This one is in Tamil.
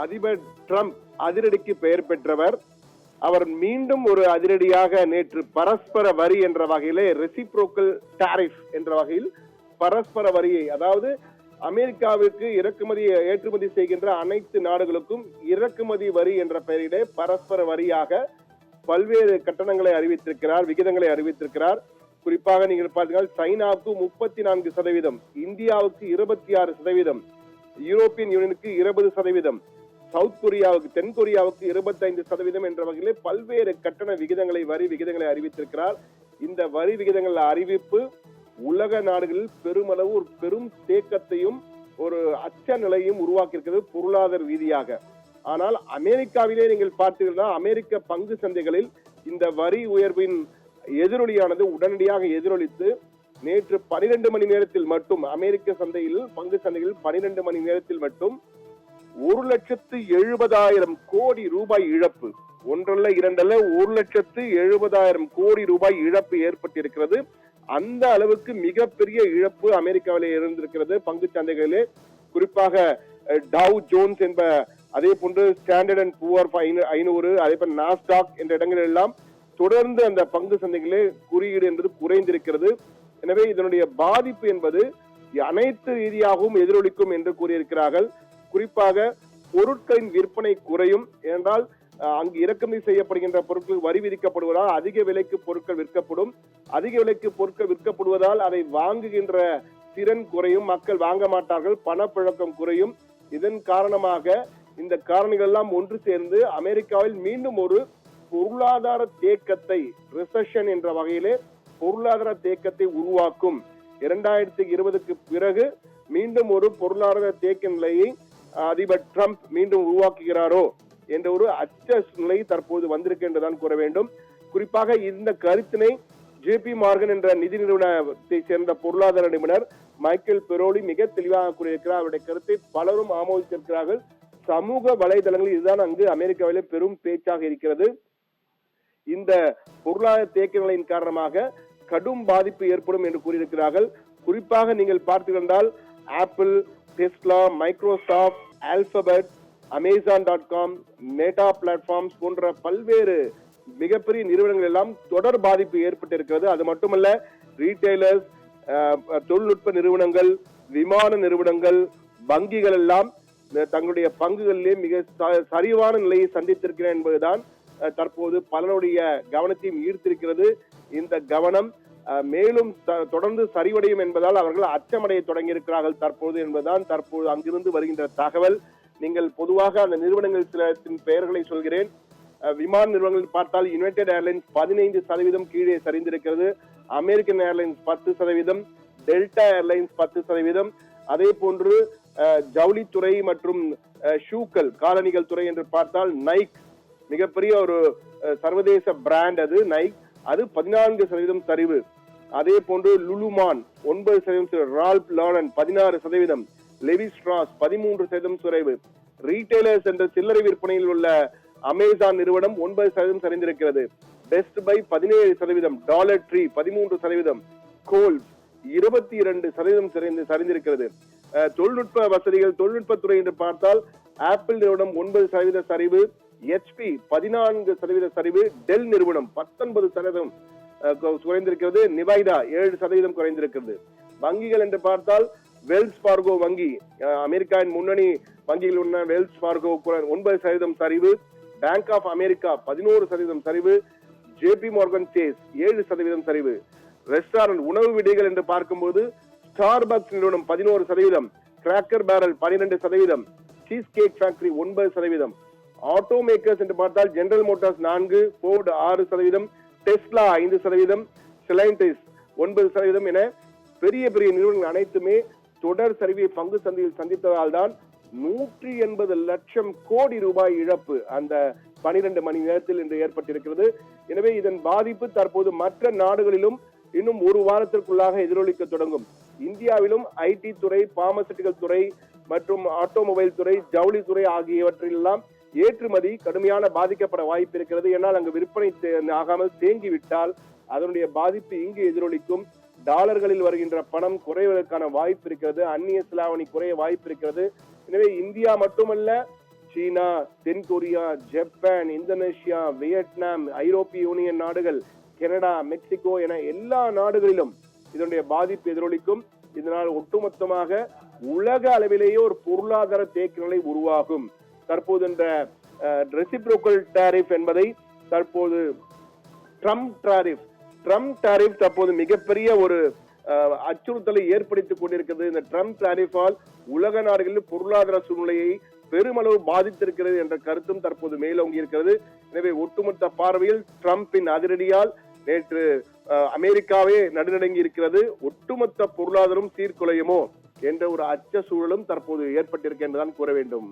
அதிபர் ட்ரம்ப் அதிரடிக்கு பெயர் பெற்றவர். அவர் மீண்டும் ஒரு அதிரடியாக நேற்று பரஸ்பர வரி என்ற வகையிலே ரெசிப்ரோக்கல் டாரிஃப் என்ற வகையில் பரஸ்பர வரியை, அதாவது அமெரிக்காவிற்கு ஏற்றுமதி செய்கின்ற அனைத்து நாடுகளுக்கும் இறக்குமதி வரி என்ற பெயரிலே பரஸ்பர வரியாக பல்வேறு கட்டணங்களை அறிவித்திருக்கிறார், விகிதங்களை அறிவித்திருக்கிறார். குறிப்பாக நீங்கள் பார்த்தீங்கன்னா சைனாவுக்கு 34%, இந்தியாவுக்கு 26%, யூரோப்பியன் யூனியனுக்கு 20%, சவுத் கொரியாவுக்கு தென் கொரியாவுக்கு 25% என்ற வகையிலே பல்வேறு கட்டண விகிதங்களை வரி விகிதங்களை அறிவித்திருக்கிறார். இந்த வரி விகிதங்கள் அறிவிப்பு உலக நாடுகளில் பெருமளவு ஒரு பெரும் தேக்கத்தையும் ஒரு அச்ச நிலையும் உருவாக்கியிருக்கிறது பொருளாதார ரீதியாக. ஆனால் அமெரிக்காவிலே நீங்கள் பார்த்தீங்கன்னா அமெரிக்க பங்கு சந்தைகளில் இந்த வரி உயர்வின் எதிரொலியானது உடனடியாக எதிரொலித்து நேற்று 12 மணி நேரத்தில் மட்டும் அமெரிக்க சந்தையில் பங்கு சந்தைகளில் 12 மணி நேரத்தில் மட்டும் 1,70,000 கோடி ரூபாய் இழப்பு, ஒன்றல்ல இரண்டல்ல 1,70,000 கோடி ரூபாய் இழப்பு ஏற்பட்டிருக்கிறது. அந்த அளவுக்கு மிகப்பெரிய இழப்பு அமெரிக்காவிலே இருந்திருக்கிறது பங்கு சந்தைகளிலே. குறிப்பாக டவ் ஜோன்ஸ் என்ப, அதே போன்று ஸ்டாண்டர்ட் அண்ட் புவர் 500, அதே போல நாஸ்டாக் என்ற இடங்கள் எல்லாம் தொடர்ந்து அந்த பங்கு சந்தைகளே குறியீடு என்பது குறைந்திருக்கிறது. எனவே இதனுடைய பாதிப்பு என்பது அனைத்து ரீதியாகவும் எதிரொலிக்கும் என்று கூறியிருக்கிறார்கள். குறிப்பாக பொருட்களின் விற்பனை குறையும். ஏனென்றால் அங்கு இறக்குமதி செய்யப்படுகின்ற பொருட்கள் வரி விதிக்கப்படுவதால் அதிக விலைக்கு பொருட்கள் விற்கப்படும். அதிக விலைக்கு பொருட்கள் விற்கப்படுவதால் அதை வாங்குகின்ற திறன் குறையும், மக்கள் வாங்க மாட்டார்கள், பணப்புழக்கம் குறையும். இதன் காரணமாக இந்த காரணிகள் எல்லாம் ஒன்று சேர்ந்து அமெரிக்காவில் மீண்டும் ஒரு பொருளாதார தேக்கத்தை, ரிசெஷன் என்ற வகையிலே பொருளாதார தேக்கத்தை உருவாக்கும். 2020க்கு பிறகு மீண்டும் ஒரு பொருளாதார தேக்க நிலையை அதிபர் ட்ரம்ப் மீண்டும் உருவாக்குகிறாரோ என்ற ஒரு அச்ச நிலை தற்போது வந்திருக்கு என்றுதான் கூற வேண்டும். குறிப்பாக இந்த கருத்தினை ஜேபி மார்கன் என்ற நிதி நிறுவனத்தை சேர்ந்த பொருளாதார நிபுணர் மைக்கேல் பெரோலி மிக தெளிவாக கூறியிருக்கிறார். அவருடைய கருத்தை பலரும் ஆமோதித்திருக்கிறார்கள். சமூக வலைதளங்களில் இதுதான் அங்கு அமெரிக்காவிலே பெரும் பேச்சாக இருக்கிறது. இந்த பொருளாதார தேக்க நிலையின் காரணமாக கடும் பாதிப்பு ஏற்படும் என்று கூறியிருக்கிறார்கள். குறிப்பாக நீங்கள் பார்த்துக்கொண்டால் Apple, Tesla, Microsoft, Alphabet, Amazon.com, Meta platforms போன்ற பல்வேறு மிகப்பெரிய நிறுவனங்கள் எல்லாம் தொடர் பாதிப்பு ஏற்பட்டிருக்கிறது. அது மட்டுமல்ல, ரீட்டைலர்ஸ், தொழில்நுட்ப நிறுவனங்கள், விமான நிறுவனங்கள், வங்கிகள் எல்லாம் தங்களுடைய பங்குகளிலே மிக சரிவான நிலையை சந்தித்திருக்கிறேன் என்பதுதான் தற்போது பலருடைய கவனத்தையும் ஈர்த்திருக்கிறது. இந்த கவனம் மேலும் தொடர்ந்து சரிவடையும் என்பதால் அவர்கள் அச்சமடைய தொடங்கியிருக்கிறார்கள் தற்போது என்பதுதான் தற்போது அங்கிருந்து வருகின்ற தகவல். நீங்கள் பொதுவாக அந்த நிறுவனங்கள் சிலத்தின் பெயர்களை சொல்கிறேன். விமான நிறுவனங்கள் பார்த்தால் யுனைடெட் ஏர்லைன்ஸ் 15% கீழே சரிந்திருக்கிறது, அமெரிக்கன் ஏர்லைன்ஸ் 10%, டெல்டா ஏர்லைன்ஸ் 10%, அதே போன்று ஜவுளித்துறை மற்றும் ஷூக்கள், காலணிகள் துறை என்று பார்த்தால் நைக், மிகப்பெரிய ஒரு சர்வதேச பிராண்ட் அது நைக், அது 14% சரிவு. அதே போன்று லுலுமான் 9%, ரால்ப் லாரன் 16%, லெவி ஸ்ட்ராஸ் 13% குறைவு. ரீட்டைலர்ஸ் என்ற சில்லறை விற்பனையில் உள்ள அமேசான் நிறுவனம் 9% சரிந்திருக்கிறது. Best Buy 17%, Dollar Tree 13%, Kohl's 22% சரிந்திருக்கிறது. தொழில்நுட்ப வசதிகள், தொழில்நுட்பத்துறை என்று பார்த்தால் ஆப்பிள் நிறுவனம் 9% சரிவு, HP 14% சரிவு, டெல் நிறுவனம் 19% குறைந்திருக்கிறது, நிவைடா 7% குறைந்திருக்கிறது. வங்கிகள் என்று பார்த்தால் வெல்ஸ் பார்கோ வங்கி, அமெரிக்காவின் முன்னணி வங்கியில் உள்ள வெல்ஸ் பார்கோ 9% சரிவு, பேங்க் ஆஃப் அமெரிக்கா 11% சரிவு, ஜேபி மார்கன் சேஸ் 7% சரிவு. ரெஸ்டாரண்ட், உணவு விடைகள் என்று பார்க்கும்போது ஸ்டார்பக்ஸ் நிறுவனம் 11%, Cracker Barrel 12%, Cheesecake Factory 9%. Auto makers என்று பார்த்தால் General Motors 4%, Ford 6%, Tesla 5%, Stellantis 9% என பெரிய பெரிய நிறுவனங்கள் அனைத்துமே தொடர் சரிவை பங்கு சந்தையில் சந்தித்ததால் தான் 180 லட்சம் கோடி ரூபாய் இழப்பு அந்த 12 மணி நேரத்தில் இன்று ஏற்பட்டிருக்கிறது. எனவே இதன் பாதிப்பு தற்போது மற்ற நாடுகளிலும் இன்னும் ஒரு வாரத்திற்குள்ளாக எதிரொலிக்க தொடங்கும். இந்தியாவிலும் ஐடி துறை, பார்மசூட்டிக்கல் துறை மற்றும் ஆட்டோமொபைல் துறை, ஜவுளி துறை ஆகியவற்றிலெல்லாம் ஏற்றுமதி கடுமையான பாதிக்கப்பட வாய்ப்பு இருக்கிறது. ஏன்னால் அங்கு விற்பனை ஆகாமல் தேங்கிவிட்டால் அதனுடைய பாதிப்பு இங்கு எதிரொலிக்கும். டாலர்களில் வருகின்ற பணம் குறைவதற்கான வாய்ப்பு இருக்கிறது, அந்நிய செலாவணி குறைய வாய்ப்பு இருக்கிறது. எனவே இந்தியா மட்டுமல்ல, சீனா, தென்கொரியா, ஜப்பான், இந்தோனேஷியா, வியட்நாம், ஐரோப்பிய யூனியன் நாடுகள், கனடா, மெக்சிகோ என எல்லா நாடுகளிலும் இதனுடைய பாதிப்பு எதிரொலிக்கும். இதனால் ஒட்டுமொத்தமாக உலக அளவிலேயே ஒரு பொருளாதார தேக்க நிலை உருவாகும். தற்போது இந்த ரெசிப்ரோக்கல் டாரிஃப் என்பதை தற்போது ட்ரம்ப் டாரிஃப் தற்போது மிகப்பெரிய ஒரு அச்சுறுத்தலை ஏற்படுத்திக் கொண்டிருக்கிறது. இந்த ட்ரம்ப் டாரிஃபால் உலக நாடுகளில் பொருளாதார சூழ்நிலையை பெருமளவு பாதித்திருக்கிறது என்ற கருத்தும் தற்போது மேலோங்கி இருக்கிறது. எனவே ஒட்டுமொத்த பார்வையில் ட்ரம்பின் அதிரடியால் நேற்று அமெரிக்காவே நடுநடுங்கி இருக்கிறது. ஒட்டுமொத்த பொருளாதாரம் சீர்குலையுமோ என்ற ஒரு அச்ச சூழலும் தற்போது ஏற்பட்டிருக்கின்றதான் கூற வேண்டும்.